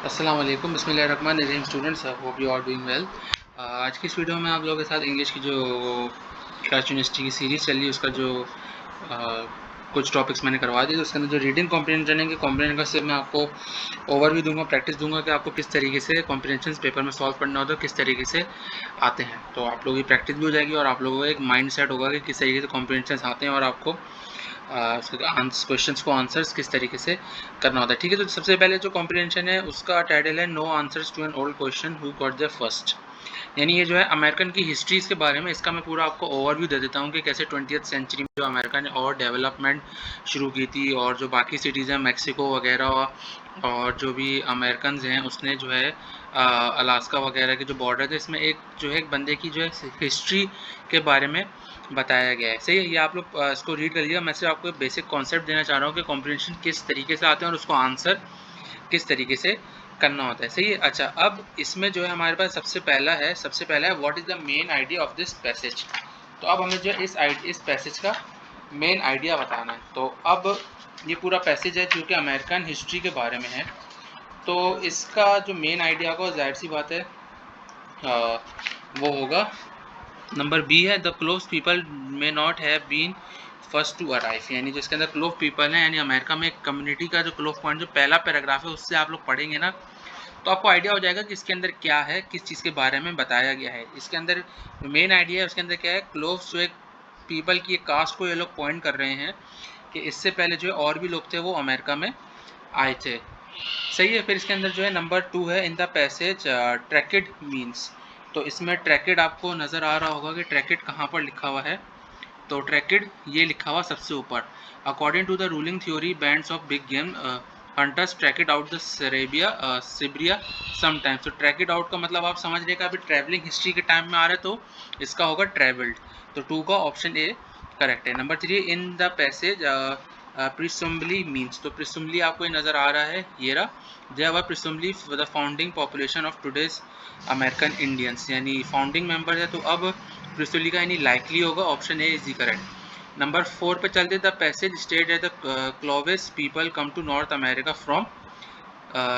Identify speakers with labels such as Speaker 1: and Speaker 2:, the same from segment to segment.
Speaker 1: अस्सलाम वालेकुम, बिस्मिल्लाहिर्रहमानिर्रहीम students, hope you are doing well. आज की इस वीडियो में आप लोगों के साथ इंग्लिश की जो क्लास यूनिवर्सिटी की सीरीज़ चल रही है उसका जो कुछ टॉपिक्स मैंने करवा दिए। तो उसके अंदर जो रीडिंग कॉम्प्रिहेंशन है कि कॉम्प्रिहेंशन का सिर्फ मैं आपको ओवरव्यू दूंगा, प्रैक्टिस दूंगा कि आपको किस तरीके से कॉम्प्रिहेंशन पेपर में सॉल्व करना होता है, किस तरीके से आते हैं। तो आप लोगों की प्रैक्टिस भी हो जाएगी और आप लोगों का एक माइंड सेट होगा कि किस तरीके से कॉम्प्रिहेंशन आते हैं और आपको क्वेश्चंस को आंसर्स किस तरीके से करना होता है। ठीक है, तो सबसे पहले जो कॉम्प्रिहेंशन है उसका टाइटल है no answers to an old question who got the first. यानी ये जो है अमेरिकन की हिस्ट्रीज के बारे में, इसका मैं पूरा आपको ओवरव्यू दे देता हूँ कि कैसे 20th सेंचुरी में जो अमेरिका ने और डेवलपमेंट शुरू की थी और जो बाकी सिटीज़ हैं मैक्सिको वगैरह और जो भी अमेरिकन हैं उसने जो है अलास्का वगैरह के जो बॉर्डर थे इसमें एक जो है एक बंदे की जो है हिस्ट्री के बारे में बताया गया है। सही है, ये आप लोग इसको रीड कर लीजिएगा। मैं सिर्फ आपको बेसिक कॉन्सेप्ट देना चाह रहा हूँ कि कॉम्प्रिहेंशन किस तरीके से आते हैं और उसको आंसर किस तरीके से करना होता है। सही है। अच्छा, अब इसमें जो है हमारे पास सबसे पहला है what is the main idea of this passage. तो अब हमें जो है इस पैसेज का मेन आइडिया बताना है। तो अब ये पूरा पैसेज है जो कि अमेरिकन हिस्ट्री के बारे में है। तो इसका जो मेन आइडिया होगा जाहिर सी बात है वो होगा नंबर बी है, the clove people may not have been first to arrive. यानी जिसके अंदर क्लोव पीपल हैं, यानी अमेरिका में एक कम्युनिटी का जो क्लोव पॉइंट जो पहला पैराग्राफ है उससे आप लोग पढ़ेंगे ना तो आपको आइडिया हो जाएगा कि इसके अंदर क्या है, किस चीज़ के बारे में बताया गया है। इसके अंदर मेन आइडिया है उसके अंदर क्या है, क्लोव जो एक पीपल की एक कास्ट को ये लोग पॉइंट कर रहे हैं कि इससे पहले जो है और भी लोग थे वो अमेरिका में आए थे। सही है। फिर इसके अंदर जो है नंबर 2 है, in the passage tracheid means. तो इसमें ट्रैकेड आपको नज़र आ रहा होगा कि ट्रैकेड कहाँ पर लिखा हुआ है। तो ट्रैकेड ये लिखा हुआ सबसे ऊपर, according to the ruling theory bands of big game hunters tracked out the Siberia sometimes. तो ट्रैकेड आउट का मतलब आप समझ रहे हैं अभी ट्रैवलिंग हिस्ट्री के टाइम में आ रहा है तो इसका होगा ट्रैवल्ड। तो 2 का ऑप्शन ए करेक्ट है। Number 3, in the passage presumably means. तो प्रिसम्बली आपको ये नज़र आ रहा है, ये रहा, they are presumably the founding population of today's American Indians. यानी फाउंडिंग मेंबर है तो अब प्रिसम्बली का यानी लाइकली होगा, option A is the correct. Number 4 पे चलते, the passage state at the Clovis people come to North America from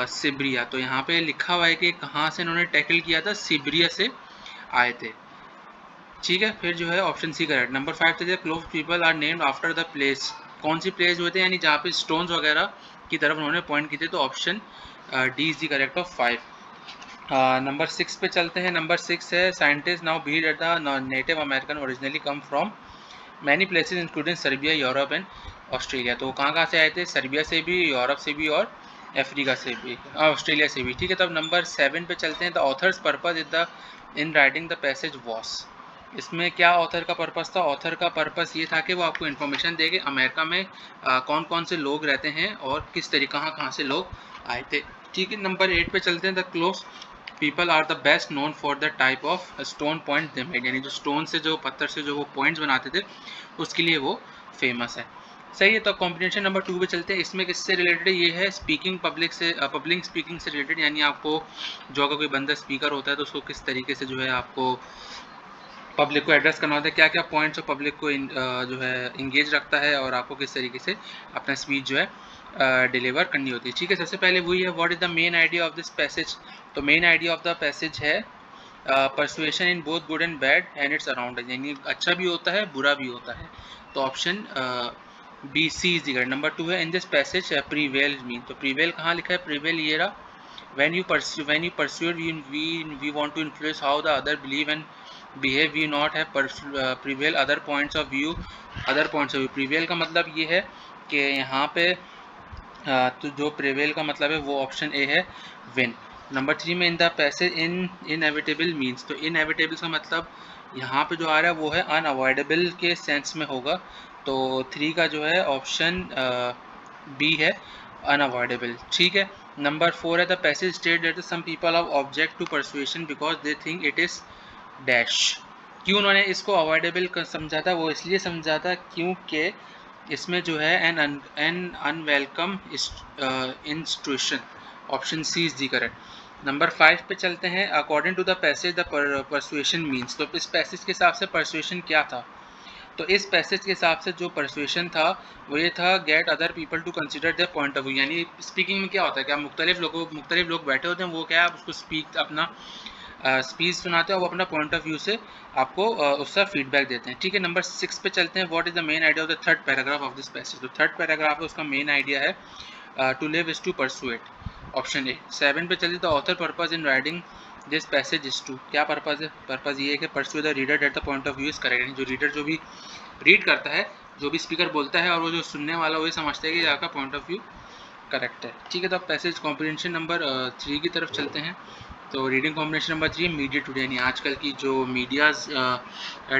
Speaker 1: Siberia. तो यहाँ पे लिखा हुआ है कि कहाँ से इन्होंने टैकल किया था, सिब्रिया से आए थे। ठीक है, फिर जो है ऑप्शन सी करेक्ट। नंबर 5 थे, clove people are named after the place. कौन सी प्लेस हुए थे, यानी जहाँ पे स्टोन्स वगैरह की तरफ उन्होंने पॉइंट किए थे। तो option D is the correct of 5। Number 6 पे चलते हैं। नंबर 6 है, scientist now believe that the native American originally come from many places including Serbia, Europe and Australia. तो कहाँ से आए थे, सर्बिया से भी, यूरोप से भी और अफ्रीका से भी, ऑस्ट्रेलिया से भी। ठीक है, तब नंबर 7 पे चलते हैं। The author's purpose is the in writing the passage was. इसमें क्या ऑथर का पर्पस था, ऑथर का पर्पस ये था कि वो आपको इन्फॉर्मेशन दे कि अमेरिका में कौन कौन से लोग रहते हैं और किस तरीके कहाँ से लोग आए थे। ठीक है, नंबर 8 पे चलते हैं। The close people are the best known for the type of stone point they made. यानी जो स्टोन से, जो पत्थर से जो वो पॉइंट्स बनाते थे उसके लिए वो फेमस है। सही है। तो कॉम्बिनेशन नंबर 2 पे चलते हैं। इसमें किससे रिलेटेड है, ये है स्पीकिंग पब्लिक से, पब्लिक स्पीकिंग से रिलेटेड। यानी आपको जो अगर कोई बंदा स्पीकर होता है तो उसको किस तरीके से जो है आपको पब्लिक को एड्रेस करना होता है, क्या क्या पॉइंट्स ऑफ पब्लिक को जो है इंगेज रखता है और आपको किस तरीके से अपना स्पीच जो है डिलीवर करनी होती है। ठीक है, सबसे पहले वही है, what is the main idea of this passage. तो main idea of the passage है persuasion in both good and bad and it's around. यानी अच्छा भी होता है बुरा भी होता है। तो option B C is the number 2 है, in this passage prevail mean. तो प्रीवेल कहाँ लिखा है, प्रीवेल ये रहा, when you persuade we want to influence how the other believe and behave, we not have prevail other points of view। prevail का मतलब ये है कि यहाँ पे तो जो prevail का मतलब है वो ऑप्शन ए है, win। नंबर 3 में इन the passage in inevitable means. तो इनएविटेबल का मतलब यहाँ पे जो आ रहा है वो है अनअवॉइडेबल के सेंस में होगा। तो 3 का जो है ऑप्शन बी है, अनअवॉइडेबल। ठीक है, नंबर 4 है, the passage state that some people of object to persuasion because they think it is dash. क्यों उन्होंने इसको अवॉइडेबल समझा था, वो इसलिए समझा था क्योंकि इसमें जो है an unwelcome intrusion. Option C is the correct. Number 5 पे चलते हैं। According to the passage the persuasion means. तो इस पैसेज के हिसाब से परसुएशन क्या था, तो इस पैसेज के हिसाब से जो परसुएशन था वो ये था, get other people to consider their point of view. यानी स्पीकिंग में क्या होता है कि आप मुख्तलिफ लोग बैठे होते हैं, वो क्या है, आप उसको अपना स्पीच सुनाते हैं और वो अपना पॉइंट ऑफ व्यू से आपको उसका फीडबैक देते हैं। ठीक है, नंबर 6 पे चलते हैं। What is the main idea of the third paragraph of this passage. तो थर्ड पैराग्राफ है, उसका मेन आइडिया है to live is to persuade, option A. 7 पे चलते, the author purpose in writing this passage is to, क्या purpose है, purpose ये है कि persuade the reader at the point of view is correct. यानी जो रीडर जो भी रीड करता है, जो भी स्पीकर बोलता है, और वो जो सुनने वाला वही समझता है कि आपका पॉइंट ऑफ व्यू करेक्ट है। ठीक है, तो अब पैसेज कॉम्प्रिहेंशन नंबर 3 की तरफ चलते हैं। तो reading combination number 3 media today, यानी आजकल की जो medias,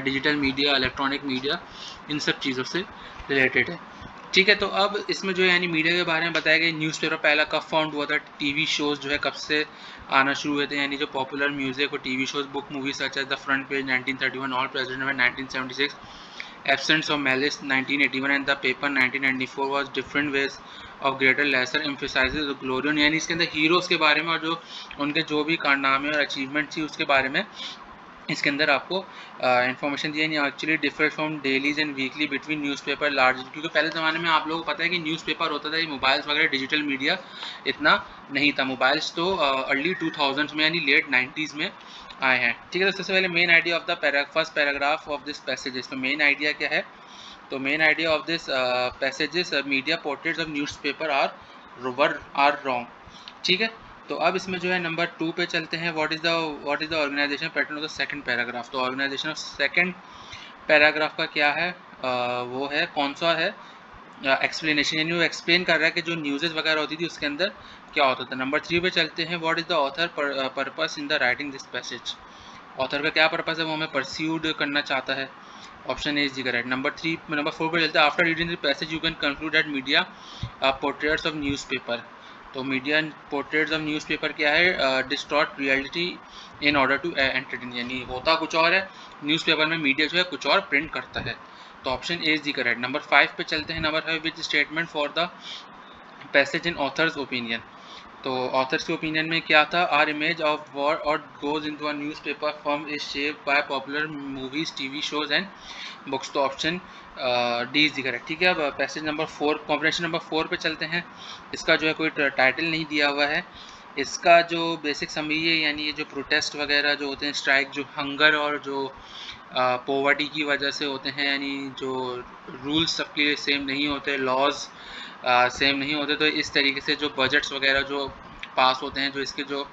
Speaker 1: digital media, electronic media, इन सब चीज़ों से रिलेटेड है। ठीक है, तो अब इसमें जो है यानी मीडिया के बारे में बताया गया। न्यूज़पेपर पहला कब फाउंड हुआ था, टीवी शोज़ जो है कब से आना शुरू हुए थे, यानी जो पॉपुलर म्यूजिक और TV shows, book, movie such as the front page 1931, all president 1976, absence of malice 1981 and the paper 1994 was different ways of greater lesser emphasizes the glory। यानी इसके अंदर हीरोज़ के बारे में और जो उनके जो भी कारनामे और अचीवमेंट थी उसके बारे में इसके अंदर आपको इन्फॉर्मेशन दी है। Actually differ from dailies and weekly between newspaper large, क्योंकि पहले ज़माने में आप लोगों को पता है कि न्यूज़पेपर होता था, ये मोबाइल्स वगैरह डिजिटल मीडिया इतना नहीं था। मोबाइल्स तो अर्ली 2000s में यानी लेट 90s में आए हैं। ठीक है, तो सबसे पहले main idea of the first paragraph of this passages. तो मेन आइडिया क्या है, तो main idea of this passages, media portraits of newspaper are wrong. ठीक है, तो अब इसमें जो है नंबर 2 पे चलते हैं। What is the organisation pattern of the second paragraph. तो ऑर्गेनाइजेशन ऑफ सेकंड पैराग्राफ का क्या है, वो है कौन सा है, एक्सप्लेनेशन, यानी वो एक्सप्लेन कर रहा है कि जो न्यूज़ेस वगैरह होती थी उसके अंदर क्या होता था। नंबर 3 पे चलते हैं। What is the author purpose in the writing this passage. Author का क्या पर्पस है, वो हमें परस्यूड करना चाहता है, option A is the correct. Number 4 पे चलते हैं। After reading the passage you can conclude that media portraits of newspaper. तो मीडिया पोर्ट्रेट्स ऑफ न्यूज़पेपर क्या है, distort reality in order to entertain, यानी होता कुछ और है, न्यूज़पेपर में मीडिया जो है कुछ और प्रिंट करता है। तो option A is the correct. Number 5 पे चलते हैं। Number 5 which statement for the passage in author's opinion. तो ऑथर्स के ओपिनियन में क्या था, आर इमेज ऑफ वॉर और goes into a newspaper form is shape by popular movies, TV shows and books. तो option D is the correct. ठीक है, अब पैसेज नंबर 4, कॉम्प्रिहेंशन नंबर 4 पे चलते हैं। इसका जो है कोई टाइटल नहीं दिया हुआ है। इसका जो बेसिक समरी है, यानी ये जो प्रोटेस्ट वगैरह जो होते हैं, स्ट्राइक, जो हंगर और जो पोवर्टी की वजह से होते हैं, यानी जो रूल्स सबके लिए सेम नहीं होते, लॉज सेम नहीं होते, तो इस तरीके से जो बजट्स वगैरह जो पास होते हैं, जो इसके जो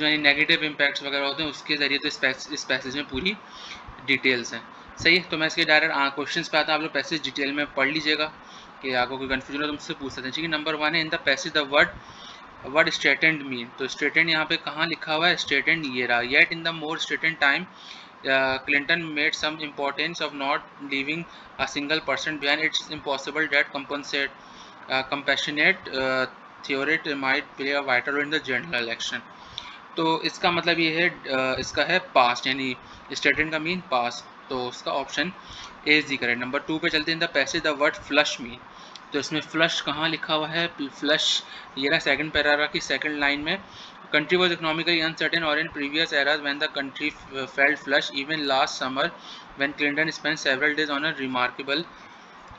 Speaker 1: यानी नेगेटिव इम्पैक्ट्स वगैरह होते हैं, उसके ज़रिए तो इस पैसेज में पूरी डिटेल्स हैं। सही है, तो मैं इसके डायरेक्ट क्वेश्चंस पे आता हूँ। आप लोग पैसेज डिटेल में पढ़ लीजिएगा, कि आपको कोई कन्फ्यूजन हो तो मुझसे पूछ सकते हैं। ठीक है, नंबर 1 है, in the passage the word straitened mean. तो स्ट्रेटेंड यहाँ पे कहाँ लिखा हुआ है, स्ट्रेटेंड ये रहा। Yet in the more straitened time Clinton made some importance of not leaving a single person behind. It's impossible that compassionate theory might play a vital role in the general election. तो इसका मतलब ये है, इसका है past, यानी स्टेटेंट का mean past. तो उसका option A is the correct. Number 2 पे चलते हैं। The passage the word flush mean. तो इसमें फ्लश कहाँ लिखा हुआ है, फ्लश ये रहा सेकंड पैराग्राफ की सेकंड लाइन में। Country was economically uncertain, or in previous eras when the country felt flush, even last summer when Clinton spent several days on a remarkable।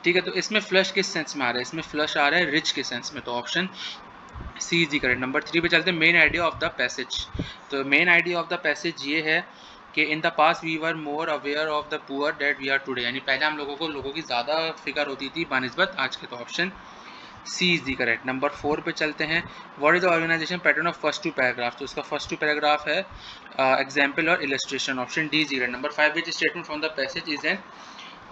Speaker 1: ठीक है, तो इसमें फ्लश किस सेंस में आ रहा है, इसमें फ्लश आ रहा है रिच के सेंस में। तो option C is the correct. Number 3 पे चलते हैं। Main idea of the passage. तो main idea of the passage ये है कि in the past we were more aware of the poor that we are today, यानी पहले हम लोगों की ज़्यादा फिक्र होती थी बानिस्बत आज के। तो option C is the correct. Number 4 पे चलते हैं। What is the organisation pattern of first 2 paragraph. तो उसका फर्स्ट 2 पैराग्राफ है एग्जाम्पल और illustration, option D is the correct. Number 5 which statement from the passage is an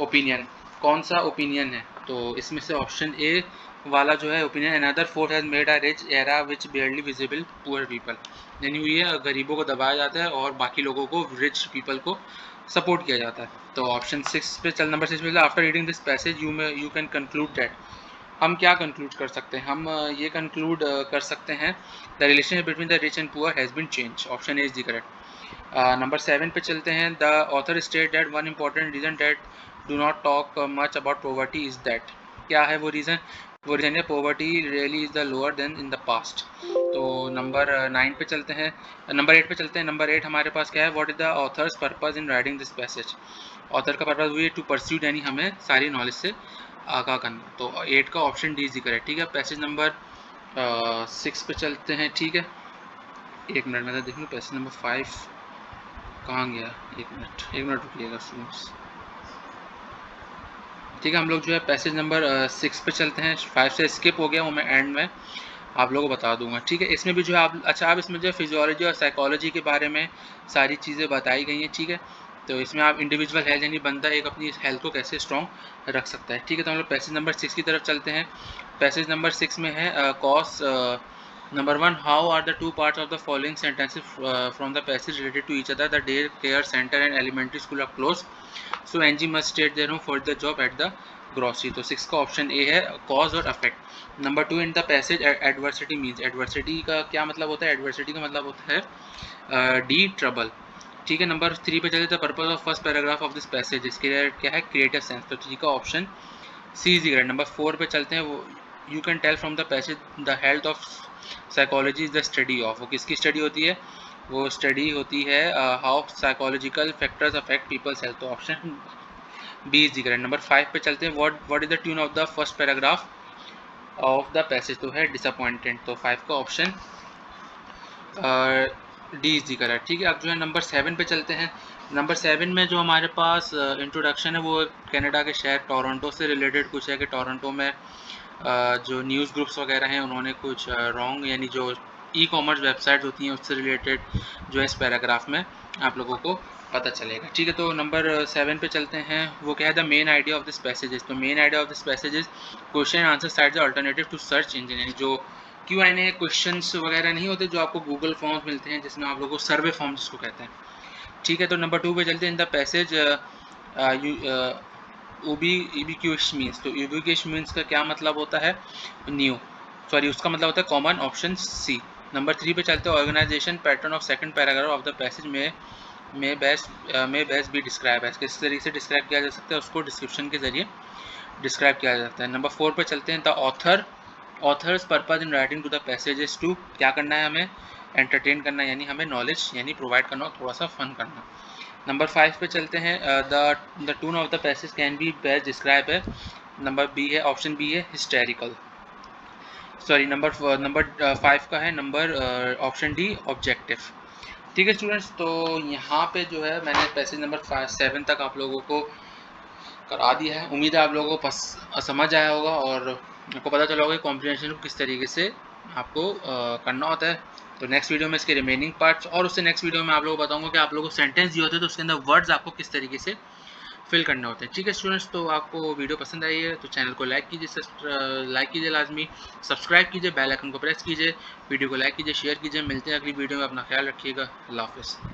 Speaker 1: opinion. कौन सा opinion है, तो इसमें से ऑप्शन ए वाला जो है opinion, another force has made a rich era which बेयरली visible poor people, यानी ये गरीबों को दबाया जाता है और बाकी लोगों को, रिच पीपल को सपोर्ट किया जाता है। तो ऑप्शन 6 पे चल। नंबर 6 पे, after reading this passage you can conclude that. हम क्या कंक्लूड कर सकते हैं, हम ये कंक्लूड कर सकते हैं the relationship between the rich and poor has been change, option A is the correct. Number 7 पे चलते हैं। The author state that one important reason that do not talk much about poverty is that. क्या है वो reason, वो reason है poverty really is the lower than in the past. तो number 9 पे चलते हैं, नंबर 8 पे चलते हैं। नंबर 8 हमारे पास क्या है, what is the author's purpose in writing this passage. Author का पर्पस हुई टू परस्यूड, यानी हमें सारी नॉलेज से आगाह करना। तो 8 का ऑप्शन डी जिक्र है, ठीक है। पैसेज नंबर 6 पे चलते हैं, ठीक है। एक मिनट में देखूँ पैसेज नंबर 5 कहाँ गया, एक मिनट रुकिएगा स्टूडेंट्स, ठीक है। हम लोग जो है पैसेज नंबर 6 पे चलते हैं। 5 से स्किप हो गया, वो मैं एंड में आप लोगों को बता दूंगा, ठीक है। इसमें भी जो है आप इसमें जो है फिजियोलॉजी और साइकोलॉजी के बारे में सारी चीज़ें बताई गई हैं, ठीक है। तो इसमें आप इंडिविजुअल हेल्थ यानी बंदा एक अपनी हेल्थ को कैसे स्ट्रॉन्ग रख सकता है, ठीक है। तो हम लोग पैसेज नंबर 6 की तरफ चलते हैं। पैसेज नंबर 6 में है cause number 1, how are the two parts of the following sentences from the passage related to each other, the day care centre and elementary school are close, so Angie must state their home for the job at the grocery. तो 6 का option A है, cause और affect. Number 2, in the passage adversity means, adversity का क्या मतलब होता है, adversity का मतलब होता है डी ट्रबल, ठीक है। नंबर 3 पे चले, the purpose of first paragraph of this passage, इसके लिए क्या है, क्रिएटिव सेंस। तो 3 का option C is correct. Number 4 पे चलते हैं, वो you can tell from the passage the health of psychology is the study of, वो किसकी स्टडी होती है, वो स्टडी होती है how psychological factors affect people's health. तो option B is correct. Number 5 पे चलते हैं, what is the tune of the first paragraph of the passage, तो है डिसअपॉइंटेड। तो 5 का ऑप्शन डी इज करेक्ट, ठीक है। अब जो है नंबर 7 पे चलते हैं। नंबर 7 में जो हमारे पास इंट्रोडक्शन है वो कनाडा के शहर टोरंटो से रिलेटेड कुछ है, कि टोरंटो में जो न्यूज़ ग्रुप्स वगैरह हैं उन्होंने कुछ रॉन्ग, यानी जो ई कॉमर्स वेबसाइट होती हैं उससे रिलेटेड जो है इस पैराग्राफ में आप लोगों को पता चलेगा, ठीक है। तो नंबर 7 पे चलते हैं, वो क्या है, the main idea of this passages. तो main idea of this passages question and answer site the alternative to search engine, यानी जो Q&A क्वेश्चंस वगैरह नहीं होते जो आपको गूगल फॉर्म्स मिलते हैं, जिसमें आप लोगों को सर्वे फॉर्म जिसको कहते हैं, ठीक है। तो नंबर 2 पे चलते हैं, इन द पैसेज यूबिक्विश मीन्स। तो यूबिक्विश मीन्स का क्या मतलब होता है, उसका मतलब होता है कॉमन, ऑप्शन सी। नंबर 3 पे चलते हैं, organisation pattern of second paragraph of the passage में बेस्ट बी डिस्क्राइब है, किस तरीके से डिस्क्राइब किया जा सकता है, उसको डिस्क्रिप्शन के जरिए डिस्क्राइब किया जा सकता है। नंबर 4 पे चलते हैं, the author's purpose in writing to the passages to, क्या करना है हमें, एंटरटेन करना, यानी हमें नॉलेज यानी प्रोवाइड करना और थोड़ा सा फन करना। नंबर 5 पे चलते हैं, the tone of the passage can be best describe है, नंबर बी है, ऑप्शन बी है हिस्टेरिकल, सॉरी नंबर 5 का है नंबर ऑप्शन डी ऑब्जेक्टिव, ठीक है स्टूडेंट्स। तो यहाँ पे जो है मैंने पैसेज नंबर 7 तक आप लोगों को करा दिया है। उम्मीद है आप लोगों को समझ आया होगा और आपको पता चला होगा कॉम्प्रिहेंशन को किस तरीके से आपको करना होता है। तो नेक्स्ट वीडियो में इसके रिमेनिंग पार्ट्स, और उससे नेक्स्ट वीडियो में आप लोगों को बताऊंगा कि आप लोगों को सेंटेंस दिए होते हैं तो उसके अंदर वर्ड्स आपको किस तरीके से फिल करने होते हैं, ठीक है स्टूडेंट्स। तो आपको वीडियो पसंद आई है तो चैनल को लाइक कीजिए लाजमी, सब्सक्राइब कीजिए, बेल आइकन को प्रेस कीजिए, वीडियो को लाइक कीजिए, शेयर कीजिए। मिलते हैं अगली वीडियो में, अपना ख्याल रखिएगा, अल्लाह हाफिज़।